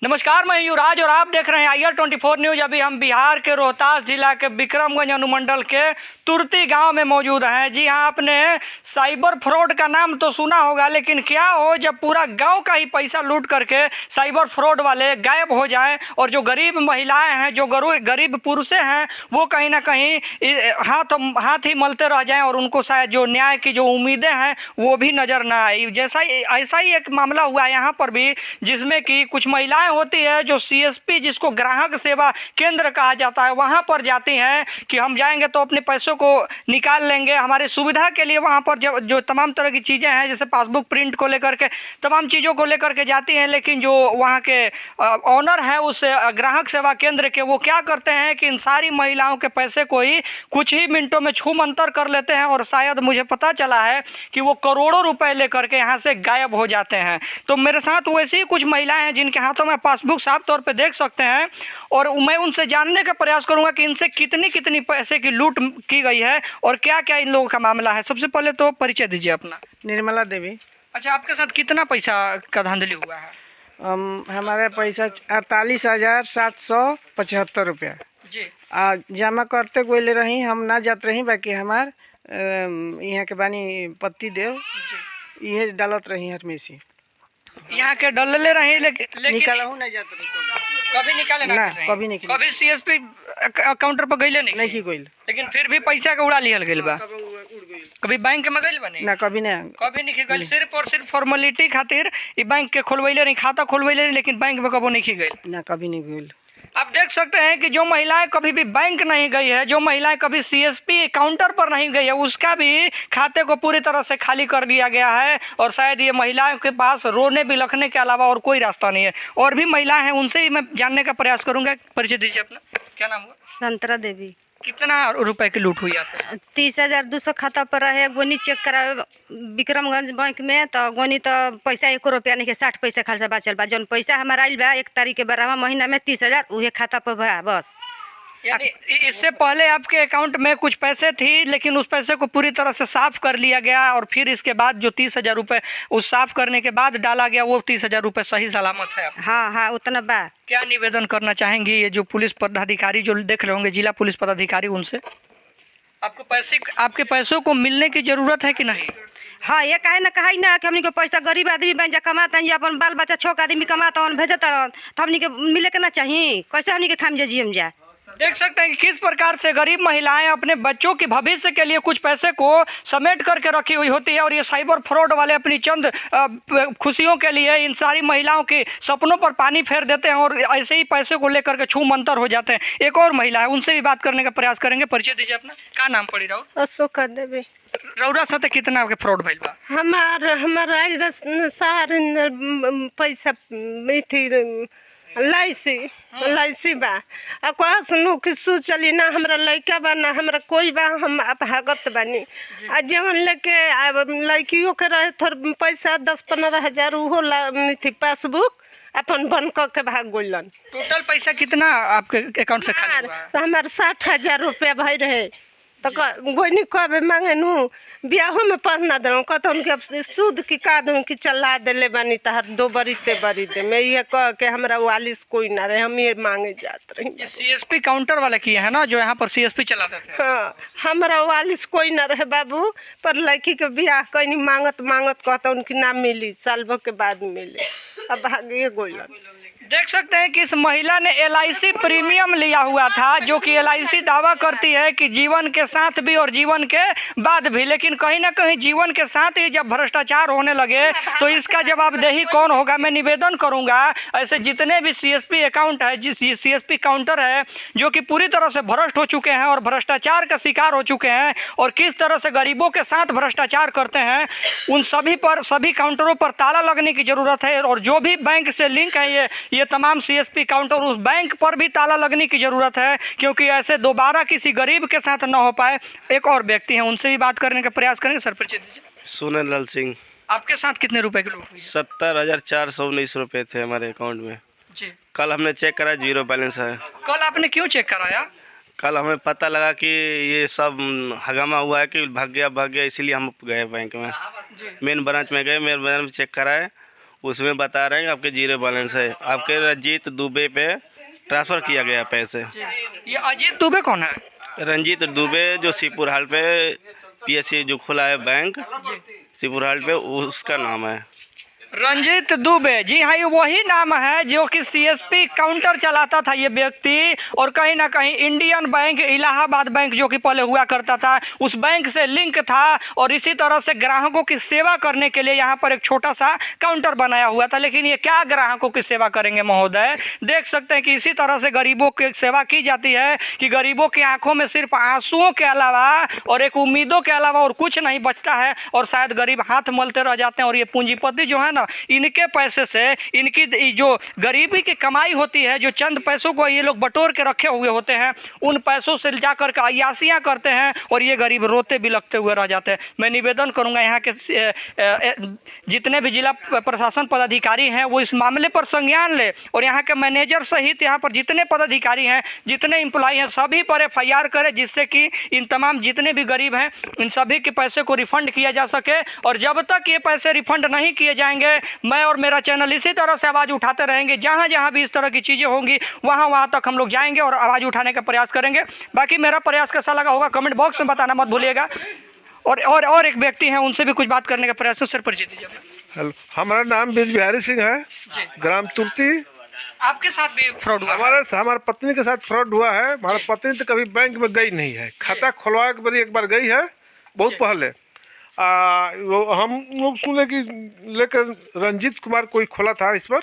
नमस्कार, मैं युवराज और आप देख रहे हैं IR24 न्यूज। अभी हम बिहार के रोहतास जिला के विक्रमगंज अनुमंडल के तुर्ती गांव में मौजूद हैं। जी हां, आपने साइबर फ्रॉड का नाम तो सुना होगा, लेकिन क्या हो जब पूरा गांव का ही पैसा लूट करके साइबर फ्रॉड वाले गायब हो जाएं और जो गरीब महिलाएं हैं, जो गरीब पुरुषें हैं, वो कहीं ना कहीं हाथ ही मलते रह जाएं और उनको शायद जो न्याय की जो उम्मीदें हैं वो भी नज़र ना आए। ऐसा ही एक मामला हुआ यहाँ पर भी, जिसमें कि कुछ महिलाएं होती है जो CSP, जिसको ग्राहक सेवा केंद्र कहा जाता है, वहां पर जाती हैं कि हम जाएंगे तो अपने पैसों को निकाल लेंगे। हमारी सुविधा के लिए वहां पर जो तमाम तरह की चीज़ें हैं, जैसे पासबुक प्रिंट को लेकर के तमाम चीज़ों को लेकर के जाती हैं। लेकिन जो वहां के ऑनर है उस ग्राहक सेवा केंद्र के, वो क्या करते हैं कि इन सारी महिलाओं के पैसे को ही कुछ ही मिनटों में छू मंतर कर लेते हैं और शायद मुझे पता चला है कि वो करोड़ों रुपए लेकर के यहाँ से गायब हो जाते हैं। तो मेरे साथ वैसी ही कुछ महिलाएं हैं जिनके हाथों में पासबुक साफ तौर पे देख सकते हैं, और मैं उनसे जानने का प्रयास करूंगा कि इनसे कितनी पैसे की लूट की गई है और क्या क्या इन लोगों का मामला है। सबसे पहले तो परिचय दीजिए अपना। निर्मला देवी। अच्छा, आपके साथ कितना पैसा का धांधली हुआ है? हमारे पैसा 48,775 रुपया जी। जमा करते गोले रही, हम ना जात रही, बाकी हमार यहाँ के बानी पति देव ये डालत रही हमेशा। यहाँ के डलले रही, लेकिन निकालहू नहीं जात रही, कभी निकाले ना कर रही? कभी नहीं, कभी CSP काउंटर पर गईले नहीं की गईल, लेकिन फिर भी पैसा का उड़ा लियल गईल बा। कभी बैंक में गईल बनी ना, कभी नहीं गईल। सिर्फ और सिर्फ फॉर्मेलिटी खातिर ई बैंक के खोलवैले नहीं, खाता खोलवैले नहीं, लेकिन बैंक में कबो नहीं गईल ना, कभी नहीं गईल। आप देख सकते हैं कि जो महिलाएं कभी भी बैंक नहीं गई है, जो महिलाएं कभी CSP काउंटर पर नहीं गई है, उसका भी खाते को पूरी तरह से खाली कर दिया गया है। और शायद ये महिलाओं के पास रोने बिलखने के अलावा और कोई रास्ता नहीं है। और भी महिलाएं हैं, उनसे भी मैं जानने का प्रयास करूंगा। परिचय दीजिए अपना। क्या नाम हुआ? संतरा देवी। कितना रुपए की लूट हुई आपके? 30,200 खाता पर रहे। गोनी चेक करावे विक्रमगंज बैंक में, तो गोनी तो पैसा 1 रुपया नहीं के 60 पैसा खालसा बचल बा। जौन पैसा हमारा आइल बा 1 तारीख के 12वां महीना में 30,000 उहे खाता पर बा बस। यानी इससे पहले आपके अकाउंट में कुछ पैसे थी, लेकिन उस पैसे को पूरी तरह से साफ कर लिया गया और फिर इसके बाद जो 30,000 रुपये उस साफ करने के बाद डाला गया, वो 30,000 रुपये सही सलामत है? हाँ, उतना बा। क्या निवेदन करना चाहेंगी ये जो पुलिस पदाधिकारी जो देख रहे होंगे, जिला पुलिस पदाधिकारी, उनसे? आपके पैसों को मिलने की जरूरत है कि नहीं? हाँ, ये कहे ना कि हमनी के पैसा गरीब आदमी बन जा कमाता है, अपन बाल बच्चा छोक आदमी कमाता भेजता, तो हमनी के मिले के ना चाहिए। कैसे हमनी के खाम जा जियम जा? देख सकते हैं कि किस प्रकार से गरीब महिलाएं अपने बच्चों के भविष्य के लिए कुछ पैसे को समेट करके रखी हुई होती है, और ये साइबर फ्रॉड वाले अपनी चंद खुशियों के लिए इन सारी महिलाओं के सपनों पर पानी फेर देते हैं और ऐसे ही पैसे को लेकर के छू मंतर हो जाते हैं। एक और महिला है, उनसे भी बात करने का प्रयास करेंगे। परिचय दीजिए अपना। क्या नाम पड़ी रहो? अशोका देवी। रौरा साथ कितना के फ्रॉड भइल बा? हमार आइल बस सार पैसा थी लाइसी बा। कहा सुनू कि सू चली ना, हमरा लड़का बा ना हमरा कोई बा, हम भागत बानी। जवन लेके लड़कियों के रहे थोड़ पैसा 10-15 हजार उहो थी पासबुक अपन बन के भाग गइलन। टोटल पैसा कितना आपके अकाउंट से खाली हुआ? हमार 60,000 रुपया भई रहे। तो गोनी कब मांगे नू ब्याहो में पढ़ ना दे, कहते सूद की का दूँ कि चला दिले बानी तहर 2 बरी दे मैं ये कह के हमरा वालिस कोई ना रहे, हम ये मांगे जात रही। ये CSP काउंटर वाला किया है ना, जो यहाँ पर CSP चलाते थे? हाँ, हमारा वालिस कोई ना रहे बाबू, पर लड़की के ब्याह कहीं मांगत कहता उनकी ना मिली, साल भर के बाद मिले, अब भागे गोलन। देख सकते हैं कि इस महिला ने LIC प्रीमियम लिया हुआ था, जो कि LIC दावा करती है कि जीवन के साथ भी और जीवन के बाद भी, लेकिन कहीं ना कहीं जीवन के साथ ही जब भ्रष्टाचार होने लगे तो इसका जवाबदेही कौन होगा? मैं निवेदन करूंगा ऐसे जितने भी CSP अकाउंट है, CSP काउंटर है, जो कि पूरी तरह से भ्रष्ट हो चुके हैं और भ्रष्टाचार का शिकार हो चुके हैं और किस तरह से गरीबों के साथ भ्रष्टाचार करते हैं, उन सभी काउंटरों पर ताला लगने की जरूरत है। और जो भी बैंक से लिंक है ये तमाम CSP काउंटर, उस बैंक पर भी ताला लगने की ज़रूरत है, क्योंकि ऐसे दोबारा किसी गरीब के साथ न हो पाए। एक और व्यक्ति हैं, उनसे भी बात करने का प्रयास करेंगे। सर, परिचय दीजिए। सोनल लाल सिंह। आपके साथ कितने रुपए की लूट हुई? 70,419 रुपये थे हमारे अकाउंट में। जी। कल हमने चेक करा, 0 बैलेंस है। कल आपने क्यों चेक कराया? कल हमें पता लगा कि ये सब हंगामा हुआ है कि भाग गया, इसीलिए हम गए बैंक में, मेन ब्रांच में गए, मेन ब्रांच में चेक कराए, उसमें बता रहे हैं कि आपके जीरो बैलेंस है, आपके रंजीत दुबे पे ट्रांसफ़र किया गया पैसे। ये अजीत दुबे कौन है? रंजीत दुबे जो सीपुर हाल पे PSC जो खुला है बैंक सीपुर हाल पे, उसका नाम है रंजीत दुबे। जी हाँ, ये वही नाम है जो कि CSP काउंटर चलाता था ये व्यक्ति, और कहीं ना कहीं इंडियन बैंक, इलाहाबाद बैंक जो कि पहले हुआ करता था, उस बैंक से लिंक था, और इसी तरह से ग्राहकों की सेवा करने के लिए यहाँ पर एक छोटा सा काउंटर बनाया हुआ था। लेकिन ये क्या ग्राहकों की सेवा करेंगे महोदय? देख सकते हैं कि इसी तरह से गरीबों की सेवा की जाती है कि गरीबों की आंखों में सिर्फ आंसुओं के अलावा और एक उम्मीदों के अलावा और कुछ नहीं बचता है, और शायद गरीब हाथ मलते रह जाते हैं। और ये पूंजीपति जो है ना, इनके पैसे से, इनकी जो गरीबी की कमाई होती है, जो चंद पैसों को ये लोग बटोर के रखे हुए होते हैं, उन पैसों से जाकर के अय्यासियाँ करते हैं, और ये गरीब रोते बिलखते हुए रह जाते हैं। मैं निवेदन करूंगा यहाँ के जितने भी जिला प्रशासन पदाधिकारी हैं वो इस मामले पर संज्ञान ले, और यहाँ के मैनेजर सहित यहाँ पर जितने पदाधिकारी हैं, जितने एम्प्लॉय हैं, सभी पर FIR करें, जिससे कि इन तमाम जितने भी गरीब हैं इन सभी के पैसे को रिफंड किया जा सके। और जब तक ये पैसे रिफंड नहीं किए जाएंगे, मैं और मेरा चैनल इसी तरह से आवाज़ उठाते रहेंगे। जहाँ जहाँ भी इस तरह की चीज़ें होंगी वहाँ तक हम लोग जाएंगे और आवाज़ उठाने का प्रयास करेंगे। बाकी मेरा प्रयास कैसा लगा होगा कमेंट बॉक्स में बताना मत भूलिएगा। और एक व्यक्ति हैं, उनसे भी कुछ बात करने का प्रयास। सर परिचय दीजिए। हेलो, हमारा नाम बीज बिहारी सिंह है, ग्राम तुर्ती। आपके साथ भी फ्रॉड हुआ? हमारे पत्नी के साथ फ्रॉड हुआ है। हमारा पत्नी तो कभी बैंक में गई नहीं है, खाता खुलवा के एक बार गई है बहुत पहले। हम लोग सुने कि लेकर रंजीत कुमार कोई खोला था, इस पर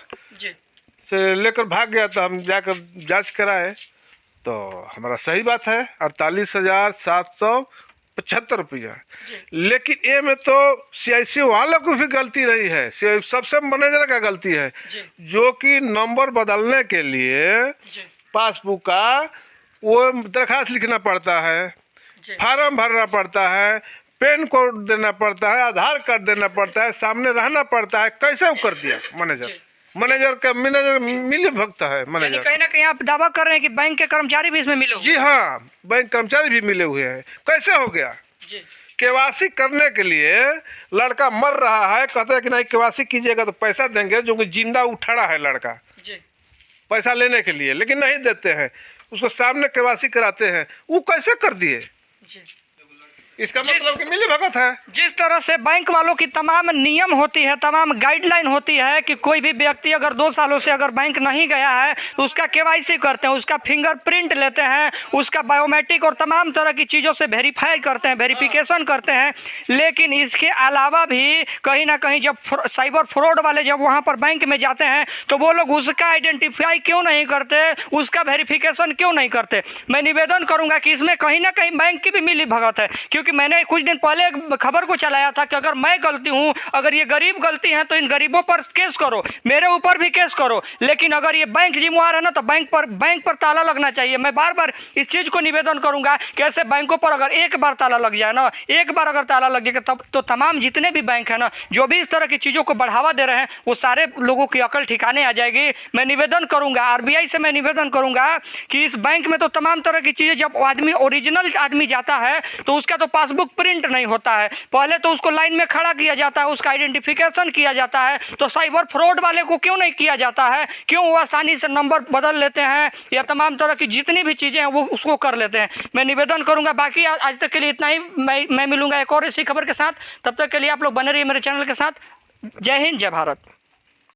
से लेकर भाग गया, तो हम जाकर जांच कराए तो हमारा सही बात है 48,775 रुपया। लेकिन ये में तो CIC वालों को भी गलती नहीं है, सबसे मैनेजर का गलती है, जो कि नंबर बदलने के लिए पासबुक का वो दरखास्त लिखना पड़ता है, फार्म भरना पड़ता है, पैन कोड देना पड़ता है, आधार कार्ड देना पड़ता है, सामने रहना पड़ता है। कैसे वो कर दिया मैनेजर मिले भगता है मैनेजर। कहीं ना कहीं आप दावा कर रहे हैं कि बैंक के कर्मचारी भी इसमें मिले हुए? जी हाँ, बैंक कर्मचारी भी मिले हुए हैं। कैसे हो गया? KYC करने के लिए लड़का मर रहा है, कहते हैं कि नहीं KYC कीजिएगा तो पैसा देंगे, जो कि जिंदा उठड़ा है लड़का पैसा लेने के लिए, लेकिन नहीं देते हैं, उसको सामने KYC कराते हैं। वो कैसे कर दिए? इसका मतलब कि मिली भगत है। जिस तरह से बैंक वालों की तमाम नियम होती है, तमाम गाइडलाइन होती है कि कोई भी व्यक्ति अगर 2 सालों से अगर बैंक नहीं गया है तो उसका KYC करते हैं, उसका फिंगरप्रिंट लेते हैं, उसका बायोमेट्रिक और तमाम तरह की चीज़ों से वेरीफाई करते हैं, वेरिफिकेशन करते हैं। लेकिन इसके अलावा भी कहीं ना कहीं जब साइबर फ्रॉड वाले जब वहाँ पर बैंक में जाते हैं तो वो लोग उसका आइडेंटिफाई क्यों नहीं करते, उसका वेरिफिकेशन क्यों नहीं करते? मैं निवेदन करूँगा कि इसमें कहीं ना कहीं बैंक की भी मिली भगत है, क्योंकि मैंने कुछ दिन पहले एक खबर को चलाया था कि अगर मैं गलती हूं, अगर ये गरीब गलती है तो इन गरीबों पर केस करो, मेरे ऊपर भी केस करो, लेकिन अगर ये बैंक जिम्मेवार है ना तो बैंक पर ताला लगना चाहिए। मैं बार बार इस चीज़ को निवेदन करूंगा कि ऐसे बैंकों पर अगर एक बार ताला लग जाए ना, एक बार अगर ताला लग जाएगा तब तो तमाम जितने भी बैंक है ना जो भी इस तरह की चीज़ों को बढ़ावा दे रहे हैं वो सारे लोगों की अकल ठिकाने आ जाएगी। मैं निवेदन करूँगा RBI से, मैं निवेदन करूँगा कि इस बैंक में तो तमाम तरह की चीज़ें, जब आदमी ओरिजिनल आदमी जाता है तो उसका तो पासबुक प्रिंट नहीं होता है, पहले तो उसको लाइन में खड़ा किया जाता है, उसका आइडेंटिफिकेशन किया जाता है। तो साइबर फ्रॉड वाले को क्यों नहीं किया जाता है? क्यों वो आसानी से नंबर बदल लेते हैं या तमाम तरह की जितनी भी चीज़ें हैं वो उसको कर लेते हैं? मैं निवेदन करूंगा। बाकी आज तक के लिए इतना ही। मैं मिलूंगा एक और इसी खबर के साथ। तब तक के लिए आप लोग बने रहिए मेरे चैनल के साथ। जय हिंद, जय भारत।